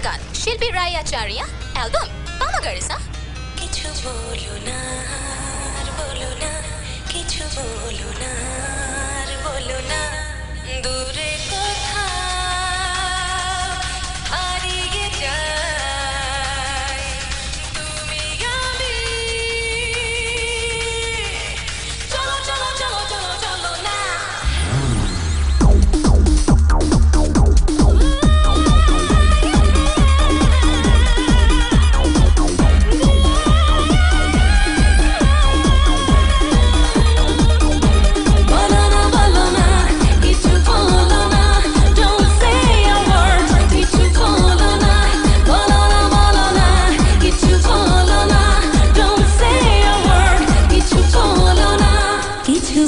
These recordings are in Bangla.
গান শিল্পী রায় আচারিয়া অ্যালবাম পামাগারেসা। কিছু বলো না আর বলো না, কিছু বলো না আর বলো না, দূরে কোথাও হারিয়ে যাই তুমি আমি। চলো চলো চলো চলো চলো না।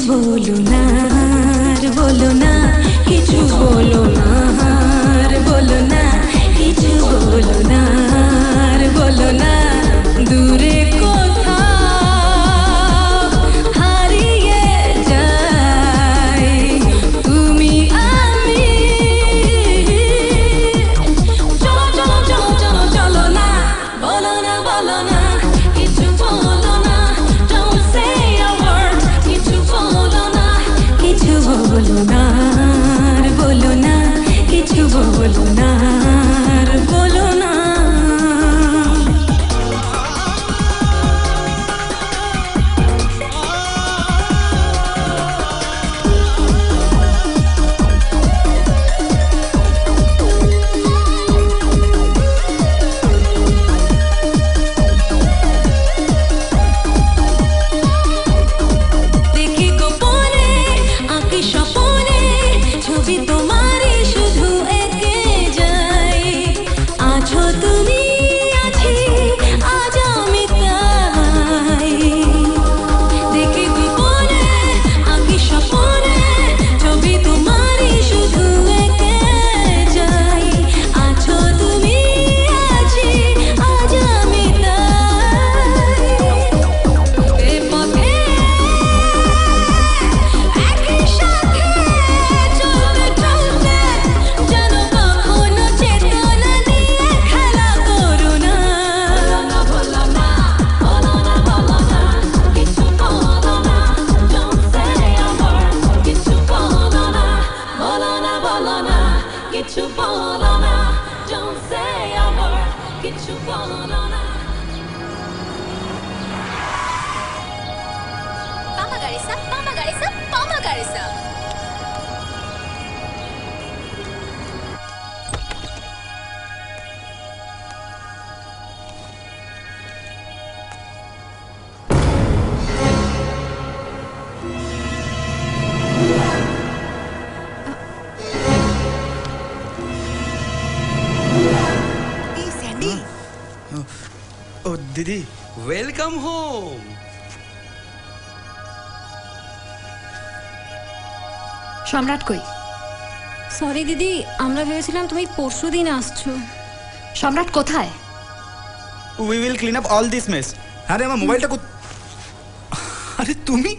বলো না আর বলো না, কিছু বলো না আর বলো না, কিছু বলো না আর বলো না, দূরে কোথাও হারিয়ে যাই তুমি আমি। চলো চলো চলো চলো চলো না। বলো না বলো না, কিছু বলো না, don't say a word, কিছু বলো না, কিছু বলো না আর বলো না, কিছু বলো না আর বলো না। দেখি গোপনে আঁকি স্বপনে ছবি তোমারই শুধু এঁকে যাই। আছো তুমি আছি আজ আমি তাই। দেখি গোপনে আঁকি স্বপনে ছবি তোমারই শুধু এঁকে যাই। আছো তুমি আছি আজ আমি তাই। এ পথে একই সাথে চলতে চলতে যেন কখনো চেতনা নিয়ে খেলা করো না। বলো না বলো না বলো না, কিছু বলো না, don't say a word, কিছু বলো না। বলো না বলো না, কিছু বলো না, don't say a word, কিছু বলো না। পামাগারেসা পামাগারেসা পামাগারেসা। এই স্যান্ডি, ও দিদি, ওয়েলকাম হোম। সম্রাট কই? সরি দিদি, আমরা ভেবেছিলাম তুমি পরশু দিন আসছো। সম্রাট কোথায়? We will clean up all this mace. আরে আমার মোবাইলটা আরে তুমি